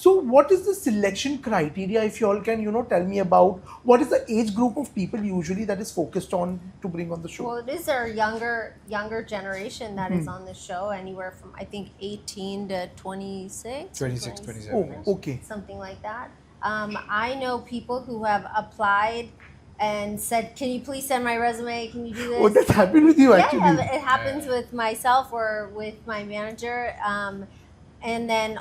So what is the selection criteria, if you all can, tell me about what is the age group of people usually that is focused on to bring on the show? Well, it is our younger generation that is on the show, anywhere from I think 18 to 26. 26, 27. Oh, okay. Something like that. I know people who have applied and said, "Can you please send my resume? Can you do this?" Oh, that's happened with you actually. Yeah, it happens with myself or with my manager. And then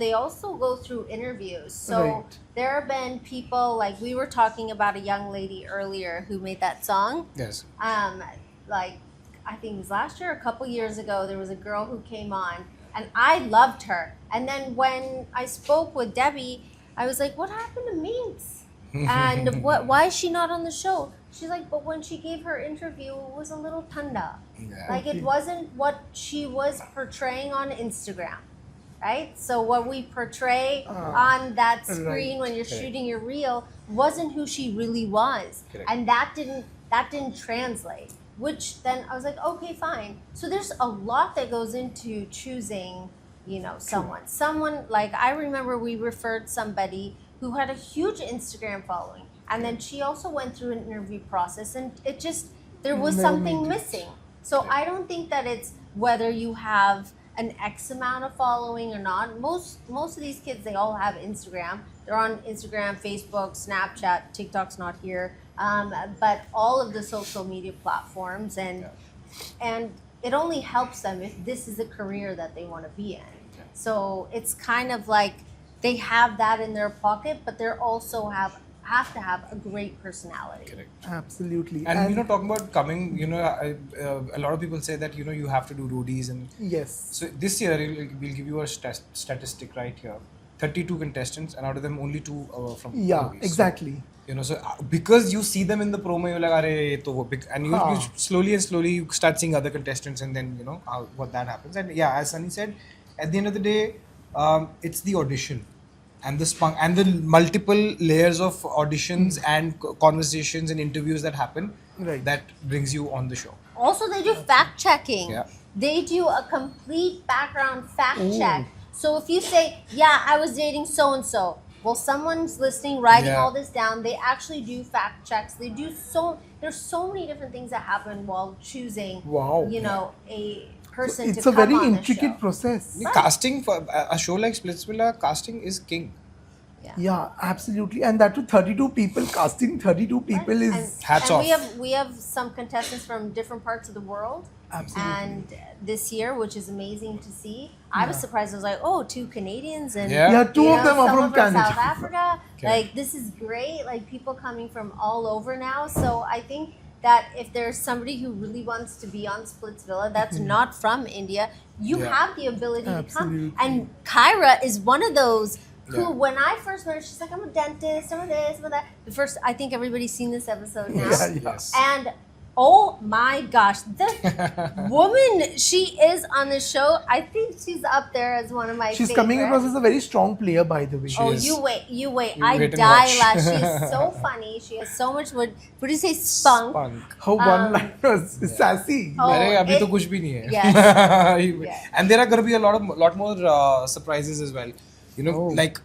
they also go through interviews. So Right. there have been people, like we were talking about a young lady earlier who made that song. Yes. Like I think it was last year, a couple years ago, there was a girl who came on and I loved her. And then when I spoke with Debbie, I was like, "What happened to Minx? And why is she not on the show?" She's like, "But when she gave her interview, it was a little tanda. Yeah. Like it wasn't what she was portraying on Instagram." Right? So what we portray on that screen Right. when you're Correct. shooting your reel wasn't who she really was. Correct. And that didn't translate. Which then I was like, okay, fine. So there's a lot that goes into choosing, someone. Someone, like I remember we referred somebody who had a huge Instagram following. And then she also went through an interview process and there was Never something made it. missing. So I don't think that it's whether you have an X amount of following or not. Most of these kids, they all have Instagram. They're on Instagram, Facebook, Snapchat, TikTok's not here, but all of the social media platforms, and it only helps them if this is a career that they want to be in. So it's kind of like they have that in their pocket, but they also have to have a great personality. Correct. Absolutely. And talking about coming, a lot of people say that you have to do roadies, and Yes. so this year we'll give you a statistic right here. 32 contestants, and out of them only 2 from Yeah, roadies. exactly. So because you see them in the promo, you're like, "Arey, ye to wo big," and you slowly you start seeing other contestants, and then what that happens. And yeah, as Sunny said, at the end of the day, it's the audition. And the spunk and the multiple layers of auditions and conversations and interviews that happen, Right. that brings you on the show. Also, they do fact checking. Yeah. They do a complete background fact check. So if you say, "Yeah, I was dating so and so," well, someone's listening, writing Yeah. all this down. They actually do fact checks. They do there's so many different things that happen while choosing. Wow. A person It's to a come very on the intricate show. process. Casting for a show like Splitsvilla, casting is king. Yeah, absolutely. And that too 32 people, casting 32 people is Hats and off. we have some contestants from different parts of the world. Absolutely. And this year, which is amazing to see, I was surprised. I was like, "Oh, 2 Canadians and Yeah. Yeah, two of them are some from of them Canada. South Africa. Like this is great. Like people coming from all over now. So I think that if there's somebody who really wants to be on Splitsvilla that's not from India, you Yeah. have the ability to Absolutely. come. And Kyra is one of those who, Yeah. when I first met her, she's like, "I'm a dentist, I'm a this, I'm a that." The first, I think everybody's seen this episode now. Yeah. Yes. And oh my gosh, the woman she is on the show, I think she's up there as one of my she's favorites. coming across as a very strong player, by the way. Oh, is. you wait. You I wait and die watch. last. She is so funny. She has so much what do you say, spunk? Spunk. Her one line was sassy. Oh, अरे अभी तो it- कुछ भी नहीं है. Yes. And there are going to be a lot more surprises as well. Like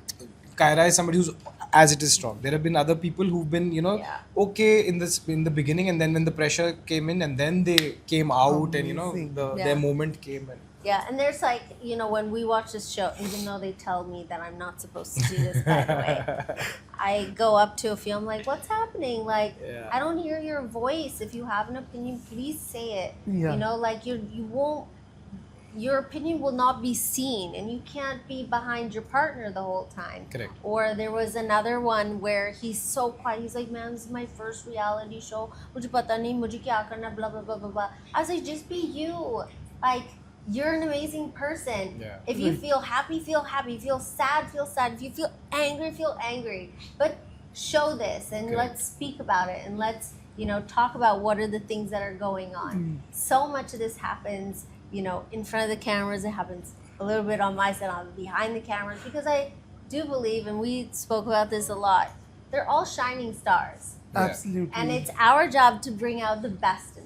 Kyra is somebody who's as it is strong. There have been other people who've been, okay in the beginning, and then when the pressure came in, and then they came out, Amazing. and Yeah. their moment came. And Yeah, and there's like, when we watch this show, even though they tell me that I'm not supposed to do this, by the way, I go up to a few, I'm like, "What's happening? Like, Yeah. I don't hear your voice. If you have an opinion, please say it." Yeah. Like you won't, your opinion will not be seen, and you can't be behind your partner the whole time. Correct. Or there was another one where he's so quiet. He's like, "Man, this is my first reality show. Mujhe pata nahi, mujhe kya karna, blah, blah, blah, blah, blah." I was like, just be you. Like, you're an amazing person. Yeah. If you feel happy, feel happy. Feel sad, feel sad. If you feel angry. But show this, and Correct. let's speak about it, and let's, talk about what are the things that are going on. So much of this happens, in front of the cameras. It happens a little bit on my side, behind the cameras, because I do believe, and we spoke about this a lot, they're all shining stars. Absolutely. And it's our job to bring out the best